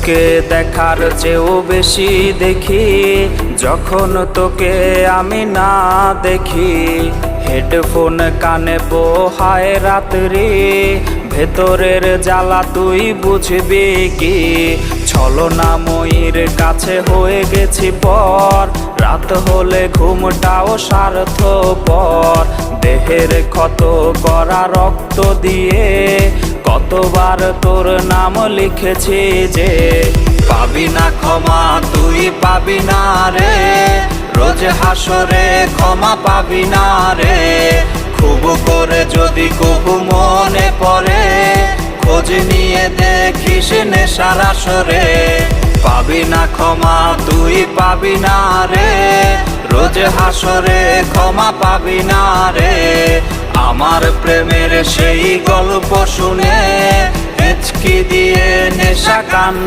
তোকে দেখার চেয়েও বেশি দেখি যখন তোকে আমি না দেখি। হেডফোন কানে পোহায় রাত্রি, ভেতরের জ্বালা তুই বুঝবি কি। ছলনাময়ীর কাছে হয়ে গেছি পর, রাত হলে ঘুমটাও স্বার্থপর। দেহের ক্ষত করা রক্ত দিয়ে কতবার তোর নাম লিখেছি যে, পাবি না ক্ষমা তুই পাবি না রে, রোজ হাসরে ক্ষমা পাবি না রে। খুব করে যদি কবু মনে পড়ে, খোঁজ নিয়ে দেখিস নেশার আসরে। পাবি না ক্ষমা তুই পাবি না রে, রোজ হাসরে ক্ষমা পাবি না রে। আমার প্রেমের সেই গল্প শুনে হেঁচকি দিয়ে নেশা কান্না